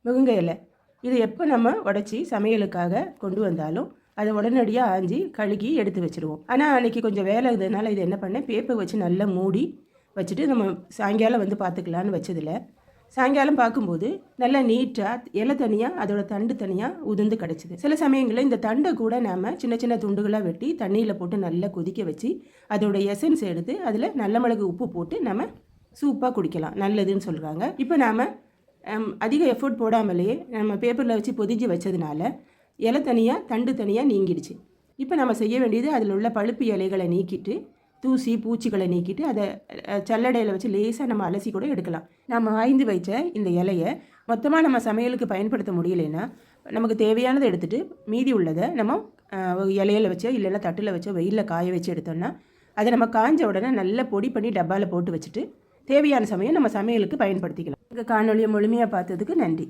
முருங்கை இலை. இது எப்போ நம்ம உடச்சி சமையலுக்காக கொண்டு வந்தாலும் அதை உடனடியாக ஆஞ்சி கழுகி எடுத்து வச்சுருவோம். ஆனால் அன்றைக்கி கொஞ்சம் வேலை இருந்ததுனால இது என்ன பண்ணேன், பேப்பர் வச்சு நல்லா மூடி வச்சுட்டு நம்ம சாயங்காலம் வந்து பார்த்துக்கலான்னு வச்சதில் சாயங்காலம் பார்க்கும்போது நல்லா நீட்டாக இலை தனியாக அதோட தண்டு தனியாக உதிர்ந்து கிடச்சிது. சில சமயங்களில் இந்த தண்டை கூட நாம் சின்ன சின்ன துண்டுகளாக வெட்டி தண்ணியில் போட்டு நல்லா கொதிக்க வச்சு அதோட எசன்ஸ் எடுத்து அதில் நல்ல மிளகு உப்பு போட்டு நம்ம சூப்பாக குடிக்கலாம், நல்லதுன்னு சொல்கிறாங்க. இப்போ நாம் அதிக எஃபோர்ட் போடாமலேயே நம்ம பேப்பரில் வச்சு பொதிஞ்சு வச்சதுனால இலை தனியாக தண்டு தனியாக நீங்கிடுச்சு. இப்போ நம்ம செய்ய வேண்டியது அதில் உள்ள பழுப்பு இலைகளை நீக்கிட்டு தூசி பூச்சிகளை நீக்கிட்டு அதை சல்லடையில் வச்சு லேசாக நம்ம அலசி கூட எடுக்கலாம். நம்ம ஆய்ந்து வைச்ச இந்த இலையை மொத்தமாக நம்ம சமையலுக்கு பயன்படுத்த முடியலைன்னா நமக்கு தேவையானதை எடுத்துகிட்டு மீதி உள்ளதை நம்ம இலையில வச்சோ இல்லைன்னா தட்டில் வச்சோ வெயிலில் காய வச்சு எடுத்தோம்னா அதை நம்ம காஞ்ச உடனே நல்லா பொடி பண்ணி டப்பாவில் போட்டு வச்சுட்டு தேவையான சமயம் நம்ம சமையலுக்கு பயன்படுத்திக்கலாம். இந்த காணொலியை முழுமையாக பார்த்ததுக்கு நன்றி.